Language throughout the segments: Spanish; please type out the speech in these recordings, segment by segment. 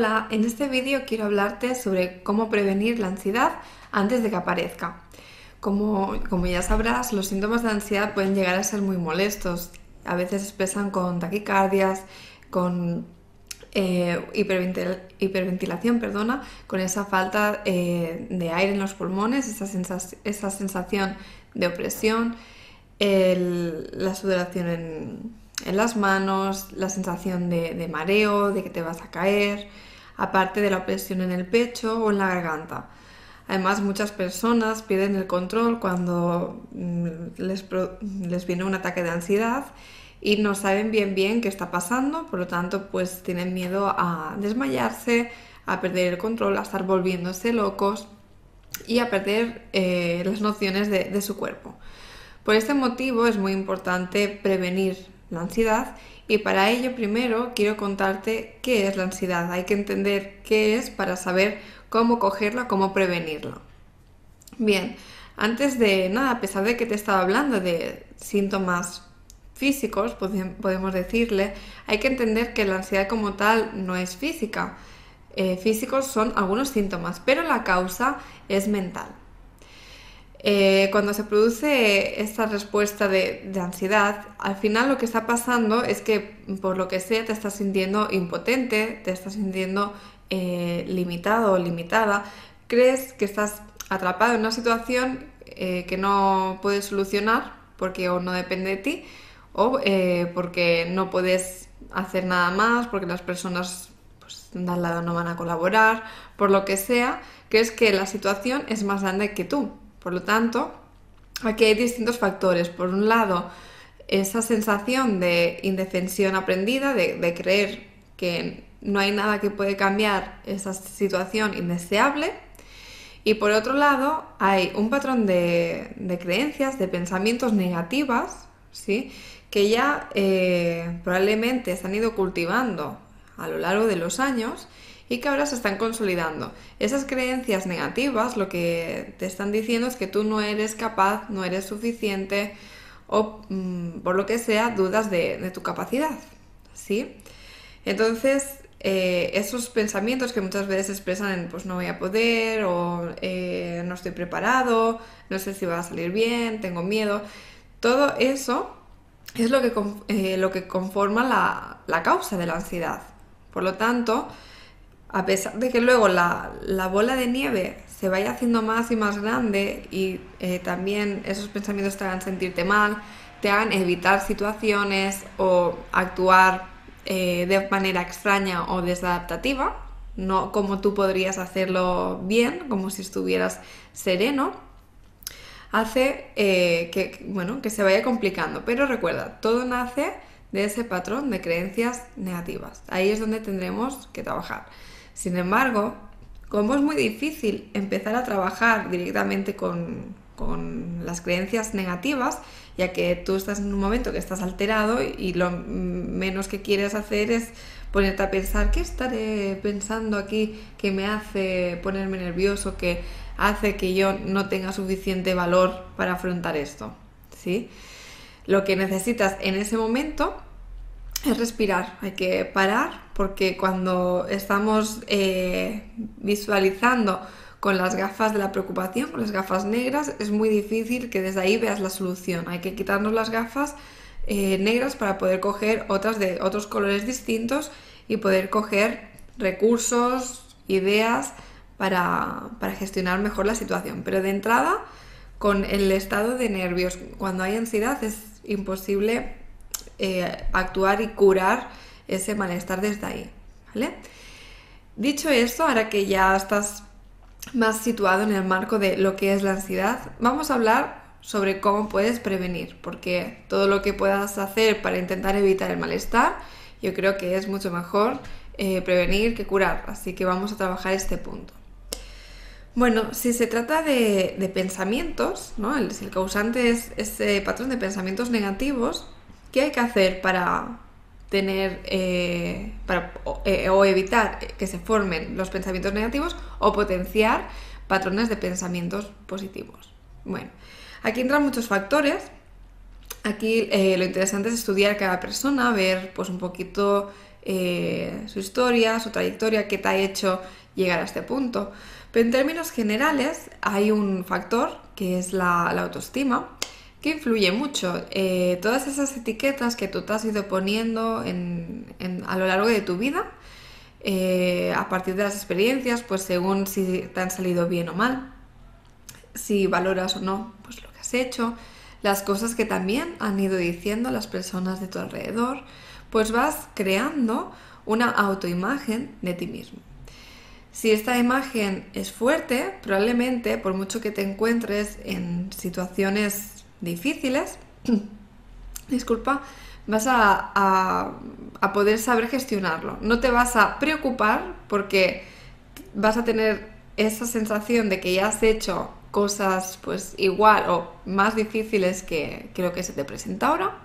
Hola, en este vídeo quiero hablarte sobre cómo prevenir la ansiedad antes de que aparezca. Como ya sabrás, los síntomas de ansiedad pueden llegar a ser muy molestos. A veces expresan con taquicardias, con hiperventilación, con esa falta de aire en los pulmones, esa sensación de opresión, la sudoración en las manos, la sensación de mareo, de que te vas a caer, aparte de la opresión en el pecho o en la garganta. Además, muchas personas pierden el control cuando les viene un ataque de ansiedad y no saben bien qué está pasando, por lo tanto, pues tienen miedo a desmayarse, a perder el control, a estar volviéndose locos y a perder las nociones de su cuerpo. Por este motivo es muy importante prevenir la ansiedad y para ello primero quiero contarte qué es la ansiedad. Hay que entender qué es para saber cómo cogerla, cómo prevenirla. Bien, antes de nada, a pesar de que te estaba hablando de síntomas físicos, podemos decirle, hay que entender que la ansiedad como tal no es física. Físicos son algunos síntomas, pero la causa es mental. Cuando se produce esta respuesta de ansiedad, al final lo que está pasando es que por lo que sea te estás sintiendo impotente, te estás sintiendo limitado o limitada, crees que estás atrapado en una situación que no puedes solucionar porque o no depende de ti o porque no puedes hacer nada más, porque las personas pues, de al lado no van a colaborar, por lo que sea, crees que la situación es más grande que tú. Por lo tanto, aquí hay distintos factores. Por un lado, esa sensación de indefensión aprendida, de creer que no hay nada que puede cambiar esa situación indeseable. Y por otro lado, hay un patrón de creencias, de pensamientos negativas, ¿sí? Que ya probablemente se han ido cultivando a lo largo de los años y que ahora se están consolidando. Esas creencias negativas lo que te están diciendo es que tú no eres capaz, no eres suficiente o por lo que sea dudas de tu capacidad, ¿sí? Entonces esos pensamientos que muchas veces expresan en pues no voy a poder o no estoy preparado, no sé si va a salir bien, tengo miedo, todo eso es lo que conforma la causa de la ansiedad. Por lo tanto, a pesar de que luego la bola de nieve se vaya haciendo más y más grande y también esos pensamientos te hagan sentirte mal, te hagan evitar situaciones o actuar de manera extraña o desadaptativa, no como tú podrías hacerlo bien, como si estuvieras sereno, hace que se vaya complicando. Pero recuerda, todo nace de ese patrón de creencias negativas. Ahí es donde tendremos que trabajar. Sin embargo, como es muy difícil empezar a trabajar directamente con las creencias negativas, ya que tú estás en un momento que estás alterado y lo menos que quieres hacer es ponerte a pensar ¿qué estaré pensando aquí que me hace ponerme nervioso, que hace que yo no tenga suficiente valor para afrontar esto? ¿Sí? Lo que necesitas en ese momento es respirar, hay que parar porque cuando estamos visualizando con las gafas de la preocupación, con las gafas negras, es muy difícil que desde ahí veas la solución. Hay que quitarnos las gafas negras para poder coger otras de otros colores distintos y poder coger recursos, ideas para gestionar mejor la situación. Pero de entrada, con el estado de nervios, cuando hay ansiedad, es imposible actuar y curar ese malestar desde ahí, ¿vale? Dicho esto, ahora que ya estás más situado en el marco de lo que es la ansiedad, vamos a hablar sobre cómo puedes prevenir, porque todo lo que puedas hacer para intentar evitar el malestar, yo creo que es mucho mejor prevenir que curar, así que vamos a trabajar este punto. Bueno, si se trata de pensamientos, ¿no? Si el causante es ese patrón de pensamientos negativos, ¿qué hay que hacer para tener o evitar que se formen los pensamientos negativos o potenciar patrones de pensamientos positivos? Bueno, aquí entran muchos factores. Aquí lo interesante es estudiar cada persona, ver pues un poquito su historia, su trayectoria, qué te ha hecho llegar a este punto. Pero en términos generales hay un factor que es la autoestima, que influye mucho. Todas esas etiquetas que tú te has ido poniendo a lo largo de tu vida, a partir de las experiencias, pues según si te han salido bien o mal, si valoras o no pues lo que has hecho, las cosas que también han ido diciendo las personas de tu alrededor, pues vas creando una autoimagen de ti mismo. Si esta imagen es fuerte, probablemente, por mucho que te encuentres en situaciones difíciles, disculpa, vas a poder saber gestionarlo. No te vas a preocupar porque vas a tener esa sensación de que ya has hecho cosas pues igual o más difíciles que lo que se te presenta ahora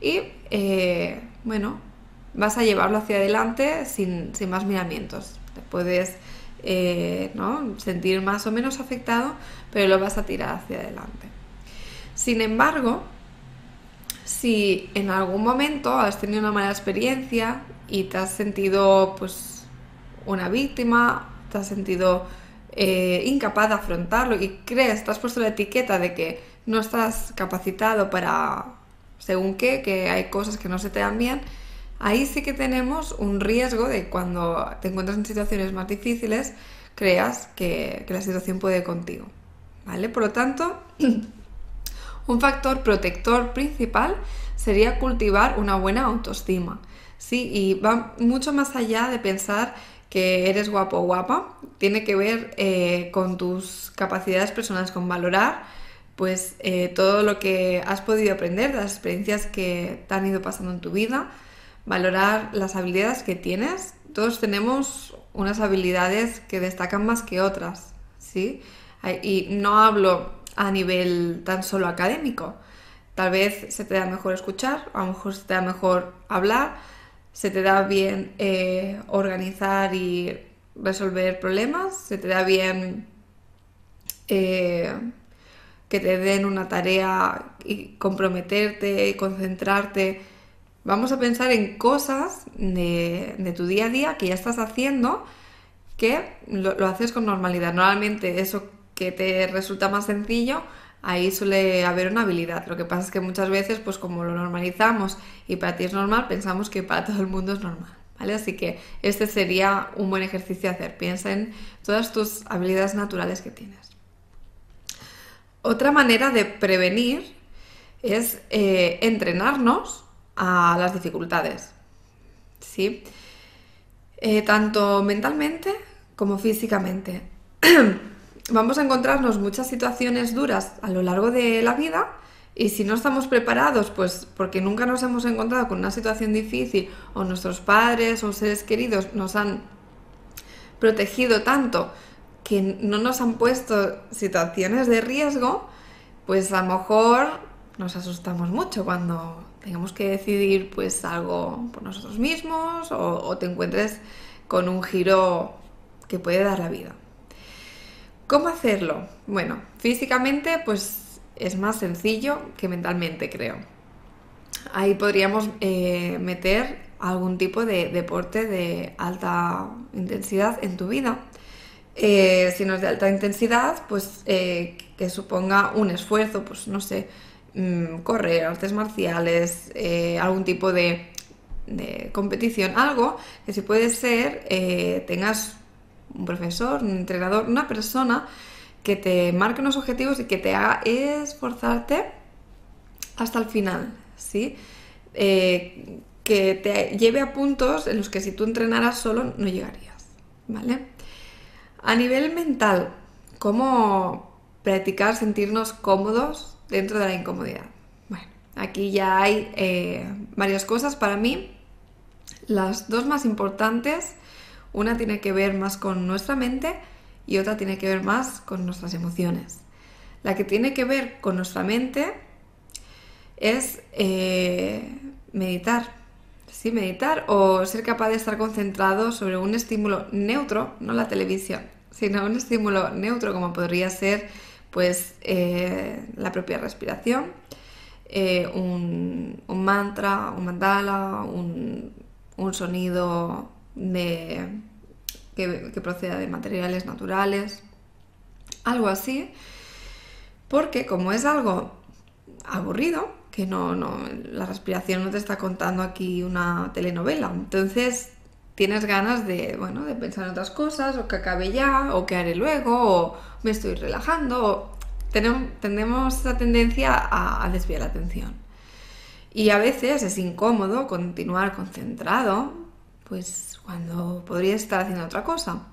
y bueno, vas a llevarlo hacia adelante sin más miramientos. Te puedes ¿no? sentir más o menos afectado, pero lo vas a tirar hacia adelante. Sin embargo, si en algún momento has tenido una mala experiencia y te has sentido pues una víctima, te has sentido incapaz de afrontarlo y crees, te has puesto la etiqueta de que no estás capacitado para según qué, que hay cosas que no se te dan bien, ahí sí que tenemos un riesgo de cuando te encuentras en situaciones más difíciles, creas que la situación puede contigo, ¿vale? Por lo tanto, un factor protector principal sería cultivar una buena autoestima, ¿sí? Y va mucho más allá de pensar que eres guapo o guapa, tiene que ver con tus capacidades personales, con valorar pues todo lo que has podido aprender de las experiencias que te han ido pasando en tu vida, valorar las habilidades que tienes. Todos tenemos unas habilidades que destacan más que otras, ¿sí? Y no hablo a nivel tan solo académico. Tal vez se te da mejor escuchar, a lo mejor se te da mejor hablar, se te da bien organizar y resolver problemas, se te da bien que te den una tarea y comprometerte y concentrarte. Vamos a pensar en cosas de tu día a día que ya estás haciendo, que lo haces con normalidad. Normalmente eso que te resulta más sencillo, ahí suele haber una habilidad. Lo que pasa es que muchas veces, pues como lo normalizamos y para ti es normal, pensamos que para todo el mundo es normal, ¿vale? Así que este sería un buen ejercicio a hacer. Piensa en todas tus habilidades naturales que tienes. Otra manera de prevenir es entrenarnos a las dificultades, ¿sí? Tanto mentalmente como físicamente. Vamos a encontrarnos muchas situaciones duras a lo largo de la vida y si no estamos preparados, pues porque nunca nos hemos encontrado con una situación difícil o nuestros padres o seres queridos nos han protegido tanto que no nos han puesto situaciones de riesgo, pues a lo mejor nos asustamos mucho cuando tengamos que decidir pues algo por nosotros mismos o te encuentres con un giro que puede dar la vida. ¿Cómo hacerlo? Bueno, físicamente pues es más sencillo que mentalmente, creo. Ahí podríamos meter algún tipo de deporte de alta intensidad en tu vida. Si no es de alta intensidad, pues que suponga un esfuerzo, pues no sé, correr, artes marciales, algún tipo de competición, algo que si puede ser tengas un profesor, un entrenador, una persona que te marque unos objetivos y que te haga esforzarte hasta el final, ¿sí? Que te lleve a puntos en los que si tú entrenaras solo no llegarías, ¿vale? A nivel mental, ¿cómo practicar sentirnos cómodos dentro de la incomodidad? Bueno, aquí ya hay varias cosas para mí. Las dos más importantes, una tiene que ver más con nuestra mente y otra tiene que ver más con nuestras emociones. La que tiene que ver con nuestra mente es meditar. Sí, meditar o ser capaz de estar concentrado sobre un estímulo neutro, no la televisión, sino un estímulo neutro como podría ser pues la propia respiración, un mantra, un mandala, un sonido que proceda de materiales naturales, algo así, porque como es algo aburrido, que la respiración no te está contando aquí una telenovela, entonces tienes ganas de pensar en otras cosas, o que acabe ya, o que haré luego, o me estoy relajando, tenemos esa tendencia a desviar la atención. Y a veces es incómodo continuar concentrado, pues cuando podría estar haciendo otra cosa.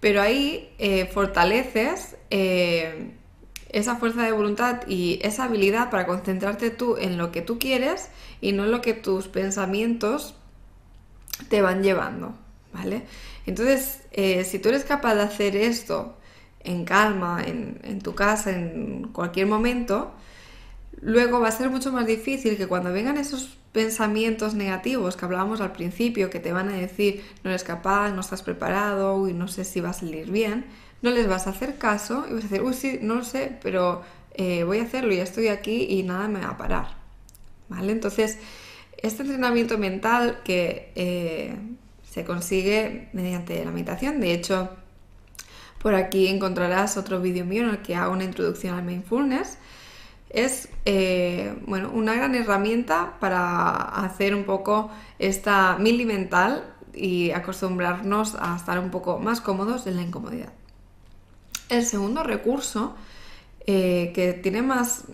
Pero ahí fortaleces esa fuerza de voluntad y esa habilidad para concentrarte tú en lo que tú quieres y no en lo que tus pensamientos te van llevando, ¿vale? Entonces, si tú eres capaz de hacer esto en calma, en tu casa, en cualquier momento, luego va a ser mucho más difícil que cuando vengan esos pensamientos negativos que hablábamos al principio, que te van a decir no eres capaz, no estás preparado, uy, no sé si va a salir bien, no les vas a hacer caso y vas a decir, uy, sí, no lo sé, pero voy a hacerlo, ya estoy aquí y nada me va a parar, ¿vale? Entonces, este entrenamiento mental que se consigue mediante la meditación, de hecho, por aquí encontrarás otro vídeo mío en el que hago una introducción al mindfulness. Es una gran herramienta para hacer un poco esta mili mental y acostumbrarnos a estar un poco más cómodos en la incomodidad. El segundo recurso que tiene más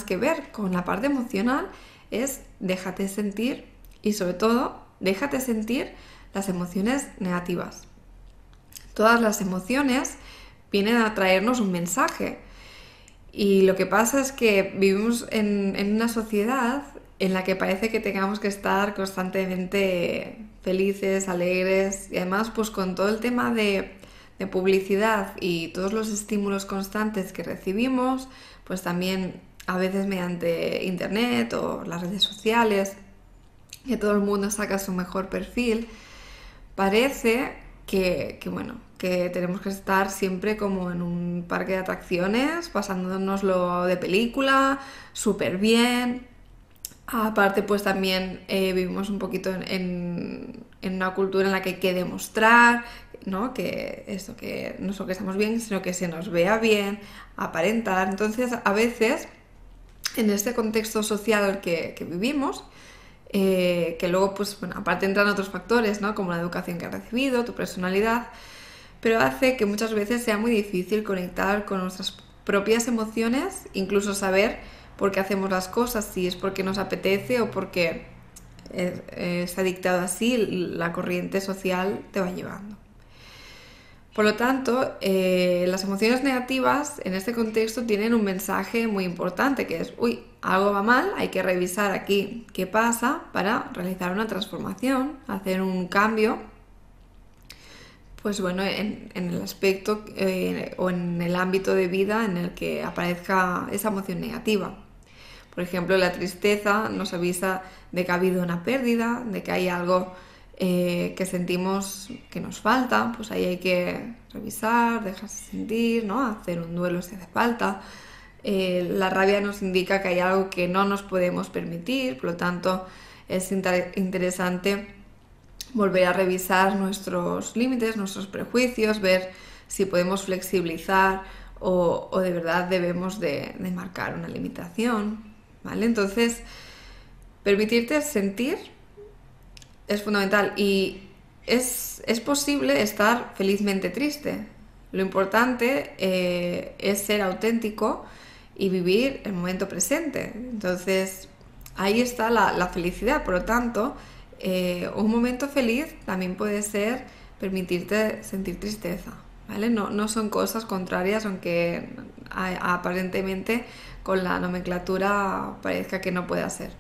que ver con la parte emocional es déjate sentir y sobre todo déjate sentir las emociones negativas. Todas las emociones vienen a traernos un mensaje. Y lo que pasa es que vivimos en una sociedad en la que parece que tengamos que estar constantemente felices, alegres y además pues con todo el tema de publicidad y todos los estímulos constantes que recibimos, pues también a veces mediante internet o las redes sociales, que todo el mundo saca su mejor perfil, parece que tenemos que estar siempre como en un parque de atracciones, pasándonoslo de película, súper bien. Aparte, pues también vivimos un poquito en una cultura en la que hay que demostrar, ¿no? Que no solo que estamos bien, sino que se nos vea bien, aparentar. Entonces, a veces, en este contexto social que vivimos, que luego, pues bueno, aparte entran otros factores, ¿no? Como la educación que has recibido, tu personalidad, pero hace que muchas veces sea muy difícil conectar con nuestras propias emociones, incluso saber por qué hacemos las cosas, si es porque nos apetece o porque está dictado así, la corriente social te va llevando. Por lo tanto, las emociones negativas en este contexto tienen un mensaje muy importante que es, uy, algo va mal, hay que revisar aquí qué pasa para realizar una transformación, hacer un cambio, pues bueno, en el aspecto o en el ámbito de vida en el que aparezca esa emoción negativa. Por ejemplo, la tristeza nos avisa de que ha habido una pérdida, de que hay algo que sentimos que nos falta, pues ahí hay que revisar, dejarse sentir, ¿no? Hacer un duelo si hace falta. La rabia nos indica que hay algo que no nos podemos permitir, por lo tanto es interesante volver a revisar nuestros límites, nuestros prejuicios, ver si podemos flexibilizar o de verdad debemos de marcar una limitación, ¿vale? Entonces, permitirte sentir es fundamental y es posible estar felizmente triste. Lo importante es ser auténtico y vivir el momento presente. Entonces, ahí está la felicidad. Por lo tanto, un momento feliz también puede ser permitirte sentir tristeza, ¿vale? No son cosas contrarias, aunque aparentemente con la nomenclatura parezca que no pueda ser.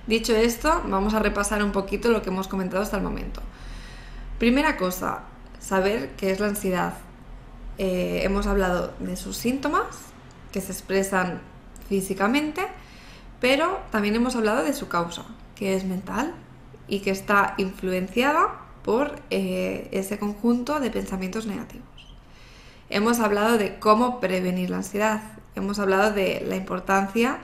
Dicho esto, vamos a repasar un poquito lo que hemos comentado hasta el momento. Primera cosa, saber qué es la ansiedad. Hemos hablado de sus síntomas, que se expresan físicamente, pero también hemos hablado de su causa, que es mental y que está influenciada por ese conjunto de pensamientos negativos. Hemos hablado de cómo prevenir la ansiedad, hemos hablado de la importancia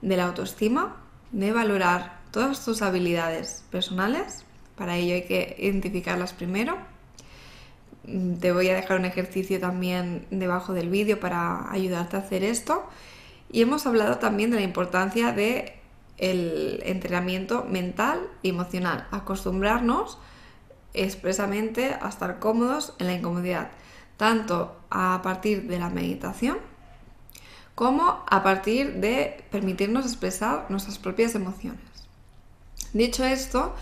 de la autoestima, de valorar todas tus habilidades personales. Para ello hay que identificarlas primero. Te voy a dejar un ejercicio también debajo del vídeo para ayudarte a hacer esto. Y hemos hablado también de la importancia del entrenamiento mental y emocional. Acostumbrarnos expresamente a estar cómodos en la incomodidad, tanto a partir de la meditación como a partir de permitirnos expresar nuestras propias emociones. Dicho esto,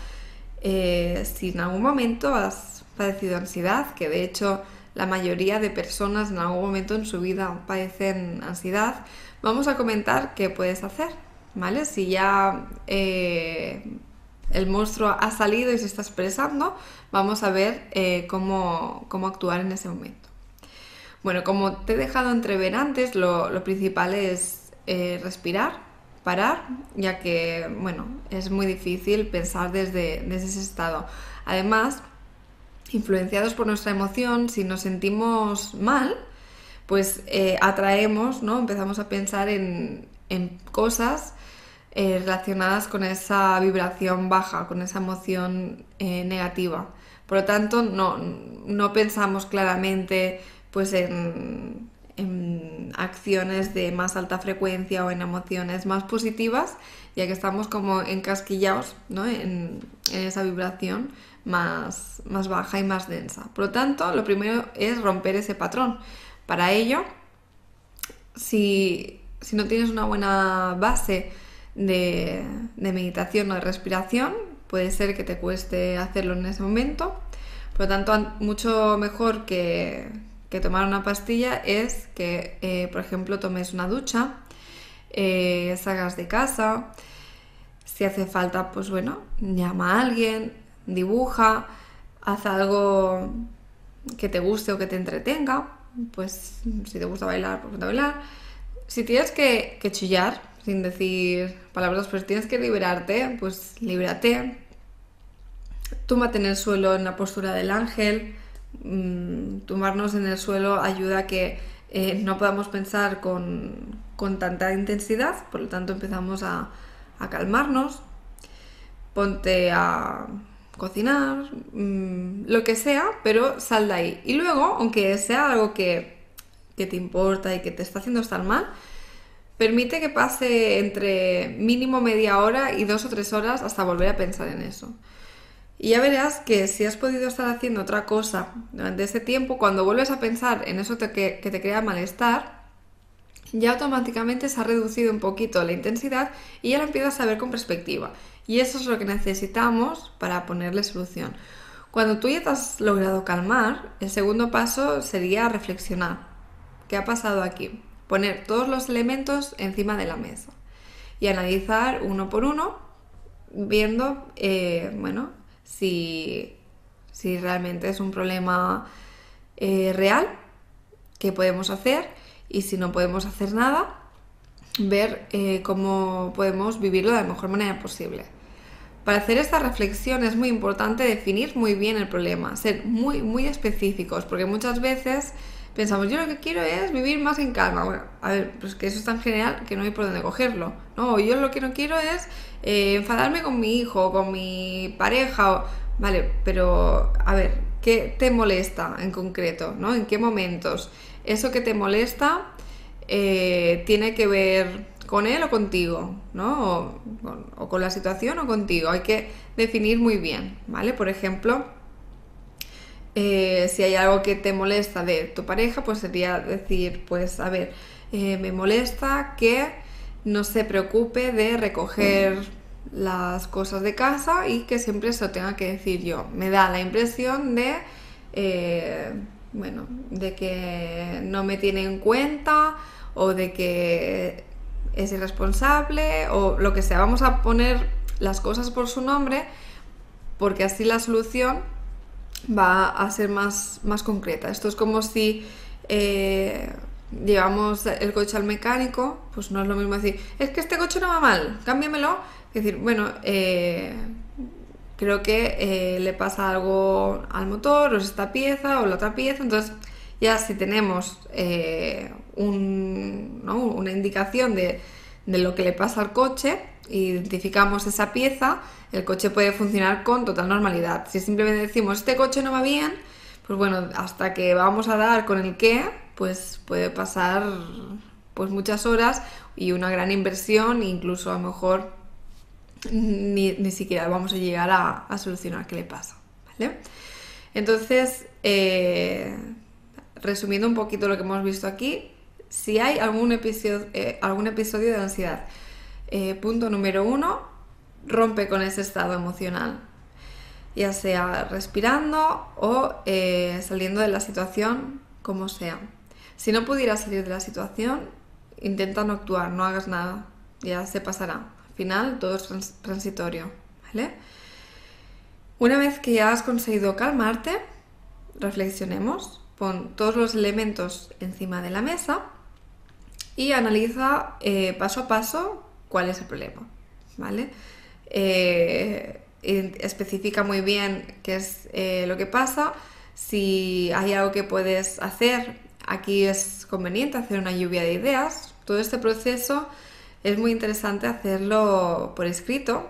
si en algún momento has padecido ansiedad, que de hecho la mayoría de personas en algún momento en su vida padecen ansiedad, vamos a comentar qué puedes hacer, ¿vale? Si ya el monstruo ha salido y se está expresando, vamos a ver cómo actuar en ese momento. Bueno, como te he dejado entrever antes, lo principal es respirar, parar, ya que, bueno, es muy difícil pensar desde ese estado. Además, influenciados por nuestra emoción, si nos sentimos mal, pues atraemos, ¿no? Empezamos a pensar en cosas relacionadas con esa vibración baja, con esa emoción negativa. Por lo tanto, no pensamos claramente pues en acciones de más alta frecuencia o en emociones más positivas, ya que estamos como encasquillados, ¿no? en esa vibración más baja y más densa. Por lo tanto, lo primero es romper ese patrón. Para ello, si no tienes una buena base de meditación o de respiración, puede ser que te cueste hacerlo en ese momento. Por lo tanto, mucho mejor que tomar una pastilla es que, por ejemplo, tomes una ducha, salgas de casa, si hace falta, pues bueno, llama a alguien, dibuja, haz algo que te guste o que te entretenga, pues si te gusta bailar, pues ponte a bailar. Si tienes que chillar, sin decir palabras, pues tienes que liberarte, pues líbrate. Túmbate en el suelo en la postura del ángel. Tumbarnos en el suelo ayuda a que no podamos pensar con tanta intensidad, por lo tanto empezamos a calmarnos. Ponte a cocinar, lo que sea, pero sal de ahí. Y luego, aunque sea algo que te importa y que te está haciendo estar mal, permite que pase entre mínimo media hora y 2 o 3 horas hasta volver a pensar en eso. Y ya verás que si has podido estar haciendo otra cosa durante ese tiempo, cuando vuelves a pensar en eso que te crea malestar, ya automáticamente se ha reducido un poquito la intensidad y ya lo empiezas a ver con perspectiva. Y eso es lo que necesitamos para ponerle solución. Cuando tú ya te has logrado calmar, el segundo paso sería reflexionar. ¿Qué ha pasado aquí? Poner todos los elementos encima de la mesa y analizar uno por uno, viendo, si realmente es un problema real, qué podemos hacer, y si no podemos hacer nada, ver cómo podemos vivirlo de la mejor manera posible. Para hacer esta reflexión es muy importante definir muy bien el problema, ser muy, muy específicos, porque muchas veces pensamos, yo lo que quiero es vivir más en calma. Bueno, a ver, pues que eso es tan general que no hay por dónde cogerlo, ¿no? Yo lo que no quiero es enfadarme con mi hijo, con mi pareja, vale, pero a ver, ¿qué te molesta en concreto, ¿no? ¿En qué momentos? Eso que te molesta tiene que ver con él o contigo, ¿no? O con la situación o contigo. Hay que definir muy bien, ¿vale? Por ejemplo, si hay algo que te molesta de tu pareja, pues sería decir, pues a ver, me molesta que no se preocupe de recoger las cosas de casa y que siempre se lo tenga que decir yo. Me da la impresión de que no me tiene en cuenta, o de que es irresponsable, o lo que sea. Vamos a poner las cosas por su nombre, porque así la solución va a ser más concreta. Esto es como si llevamos el coche al mecánico, pues no es lo mismo decir, es que este coche no va mal, cámbiamelo. Es decir, bueno, creo que le pasa algo al motor, o es esta pieza o la otra pieza. Entonces ya si tenemos una indicación de de lo que le pasa al coche, identificamos esa pieza, el coche puede funcionar con total normalidad. Si simplemente decimos, este coche no va bien, pues bueno, hasta que vamos a dar con el qué, pues puede pasar pues muchas horas y una gran inversión, incluso a lo mejor ni siquiera vamos a llegar a solucionar qué le pasa, ¿vale? Entonces, resumiendo un poquito lo que hemos visto aquí, si hay algún episodio de ansiedad, punto número 1, rompe con ese estado emocional, ya sea respirando o saliendo de la situación, como sea. Si no pudieras salir de la situación, intenta no actuar, no hagas nada, ya se pasará. Al final todo es transitorio, ¿vale? Una vez que ya has conseguido calmarte, reflexionemos, pon todos los elementos encima de la mesa y analiza paso a paso cuál es el problema, ¿vale? Especifica muy bien qué es lo que pasa. Si hay algo que puedes hacer, aquí es conveniente hacer una lluvia de ideas. Todo este proceso es muy interesante hacerlo por escrito,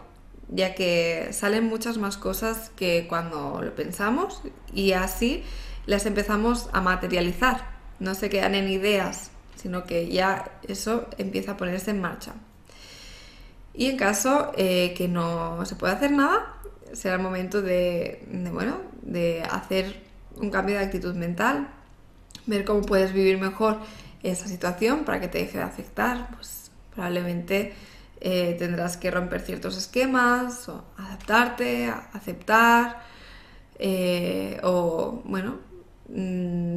ya que salen muchas más cosas que cuando lo pensamos y así las empezamos a materializar. No se quedan en ideas, sino que ya eso empieza a ponerse en marcha. Y en caso que no se pueda hacer nada, será el momento de hacer un cambio de actitud mental, ver cómo puedes vivir mejor esa situación para que te deje de afectar. Pues probablemente tendrás que romper ciertos esquemas, o adaptarte, aceptar,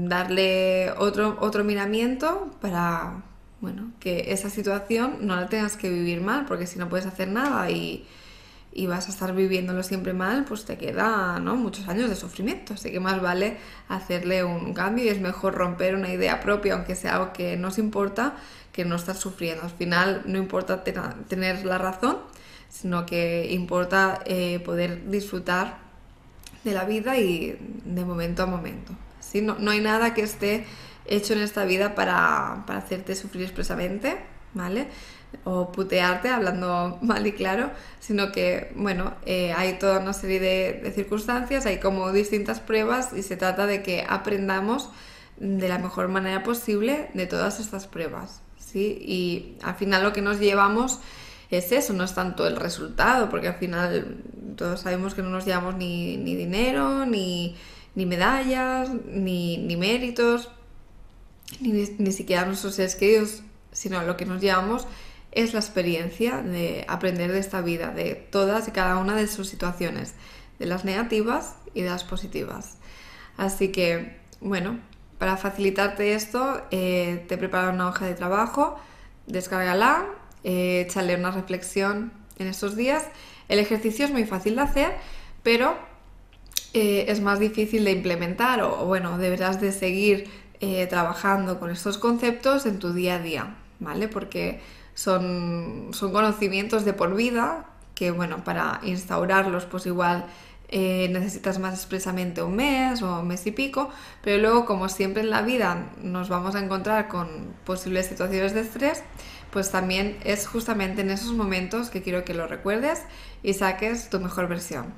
darle otro miramiento para, bueno, que esa situación no la tengas que vivir mal, porque si no puedes hacer nada y vas a estar viviéndolo siempre mal, pues te queda, ¿no?, muchos años de sufrimiento. Así que más vale hacerle un cambio y es mejor romper una idea propia, aunque sea algo que nos importa, que no estar sufriendo. Al final no importa tener la razón, sino que importa poder disfrutar de la vida y de momento a momento. ¿Sí? No hay nada que esté hecho en esta vida para hacerte sufrir expresamente, ¿vale? O putearte, hablando mal y claro, sino que, bueno, hay toda una serie de circunstancias, hay como distintas pruebas y se trata de que aprendamos de la mejor manera posible de todas estas pruebas, ¿sí? Y al final lo que nos llevamos es eso, no es tanto el resultado, porque al final todos sabemos que no nos llevamos ni dinero, ni medallas, ni méritos, ni siquiera nuestros seres queridos, sino lo que nos llevamos es la experiencia de aprender de esta vida, de todas y cada una de sus situaciones, de las negativas y de las positivas. Así que, bueno, para facilitarte esto, te he preparado una hoja de trabajo, descárgala, échale una reflexión en estos días. El ejercicio es muy fácil de hacer, pero es más difícil de implementar o bueno, deberás de seguir trabajando con estos conceptos en tu día a día, ¿vale? Porque son conocimientos de por vida que, bueno, para instaurarlos pues igual necesitas más expresamente un mes o un mes y pico, pero luego, como siempre en la vida nos vamos a encontrar con posibles situaciones de estrés, pues también es justamente en esos momentos que quiero que lo recuerdes y saques tu mejor versión.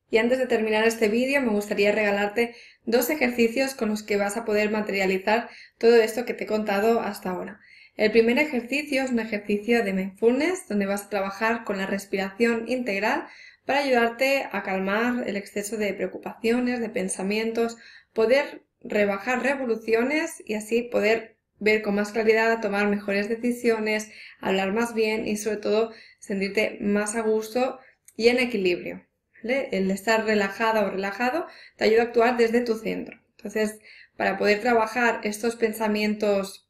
Y antes de terminar este vídeo me gustaría regalarte 2 ejercicios con los que vas a poder materializar todo esto que te he contado hasta ahora. El primer ejercicio es un ejercicio de mindfulness donde vas a trabajar con la respiración integral para ayudarte a calmar el exceso de preocupaciones, de pensamientos, poder rebajar revoluciones y así poder ver con más claridad, tomar mejores decisiones, hablar más bien y sobre todo sentirte más a gusto y en equilibrio. ¿Vale? El estar relajada o relajado te ayuda a actuar desde tu centro. Entonces, para poder trabajar estos pensamientos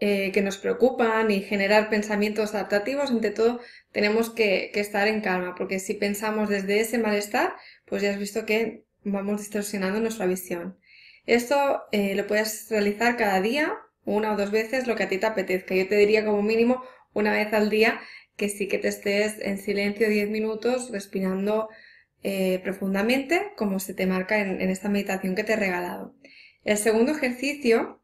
que nos preocupan y generar pensamientos adaptativos, ante todo tenemos que estar en calma, porque si pensamos desde ese malestar, pues ya has visto que vamos distorsionando nuestra visión. Esto lo puedes realizar cada día, 1 o 2 veces, lo que a ti te apetezca. Yo te diría como mínimo 1 vez al día, que sí que te estés en silencio 10 minutos respirando profundamente, como se te marca en esta meditación que te he regalado. El segundo ejercicio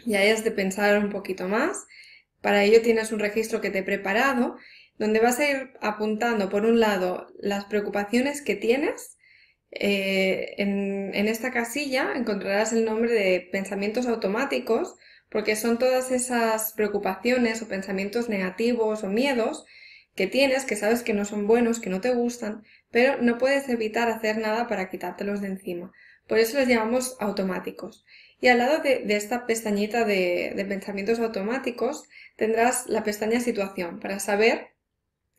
ya es de pensar un poquito más. Para ello tienes un registro que te he preparado, donde vas a ir apuntando, por un lado, las preocupaciones que tienes. En esta casilla encontrarás el nombre de pensamientos automáticos, porque son todas esas preocupaciones o pensamientos negativos o miedos que tienes, que sabes que no son buenos, que no te gustan, pero no puedes evitar hacer nada para quitártelos de encima. Por eso los llamamos automáticos. Y al lado de esta pestañita de pensamientos automáticos tendrás la pestaña situación para saber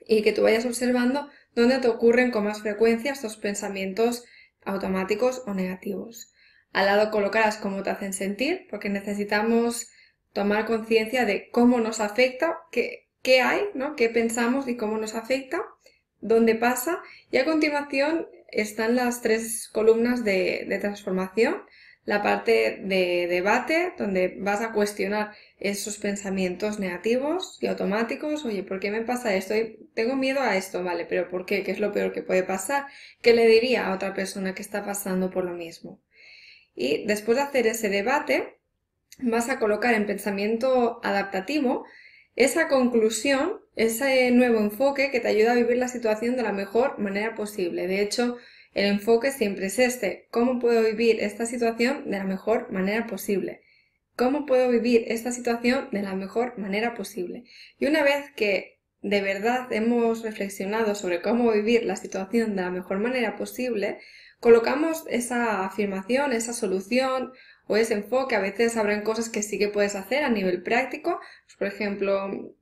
y que tú vayas observando dónde te ocurren con más frecuencia estos pensamientos automáticos o negativos. Al lado colocarás cómo te hacen sentir, porque necesitamos tomar conciencia de cómo nos afecta, qué hay, ¿no? Qué pensamos y cómo nos afecta, dónde pasa, y a continuación están las tres columnas de transformación, la parte de debate, donde vas a cuestionar esos pensamientos negativos y automáticos. Oye, ¿por qué me pasa esto? Tengo miedo a esto, vale, pero ¿por qué? ¿Qué es lo peor que puede pasar? ¿Qué le diría a otra persona que está pasando por lo mismo? Y después de hacer ese debate, vas a colocar en pensamiento adaptativo esa conclusión, ese nuevo enfoque que te ayuda a vivir la situación de la mejor manera posible. De hecho, el enfoque siempre es este: ¿cómo puedo vivir esta situación de la mejor manera posible? ¿Cómo puedo vivir esta situación de la mejor manera posible? Y una vez que de verdad hemos reflexionado sobre cómo vivir la situación de la mejor manera posible, colocamos esa afirmación, esa solución o ese enfoque. A veces habrán cosas que sí que puedes hacer a nivel práctico. Pues, por ejemplo,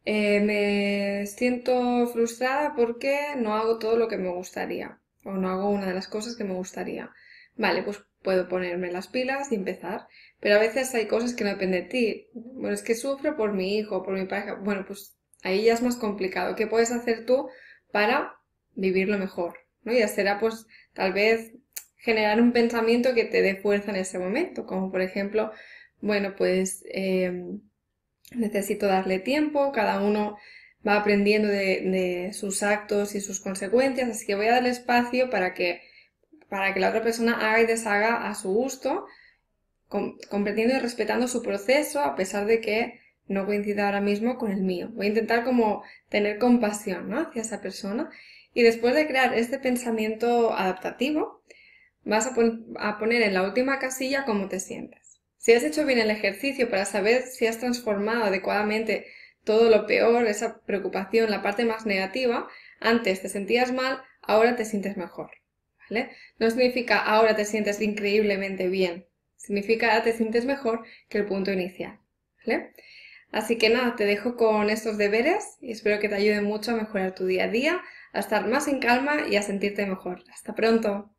me siento frustrada porque no hago todo lo que me gustaría o no hago una de las cosas que me gustaría. Vale, pues puedo ponerme las pilas y empezar. Pero a veces hay cosas que no dependen de ti. Bueno, es que sufro por mi hijo, por mi pareja. Bueno, pues ahí ya es más complicado. ¿Qué puedes hacer tú para vivirlo mejor? ¿No? Ya será pues tal vez generar un pensamiento que te dé fuerza en ese momento, como por ejemplo, bueno, pues necesito darle tiempo, cada uno va aprendiendo de sus actos y sus consecuencias, así que voy a darle espacio para que la otra persona haga y deshaga a su gusto, comprendiendo y respetando su proceso, a pesar de que no coincida ahora mismo con el mío. Voy a intentar como tener compasión, ¿no?, hacia esa persona. Y después de crear este pensamiento adaptativo, vas a poner en la última casilla cómo te sientes. Si has hecho bien el ejercicio para saber si has transformado adecuadamente todo lo peor, esa preocupación, la parte más negativa, antes te sentías mal, ahora te sientes mejor, ¿vale? No significa ahora te sientes increíblemente bien, significa ahora te sientes mejor que el punto inicial, ¿vale? Así que nada, te dejo con estos deberes y espero que te ayuden mucho a mejorar tu día a día, a estar más en calma y a sentirte mejor. Hasta pronto.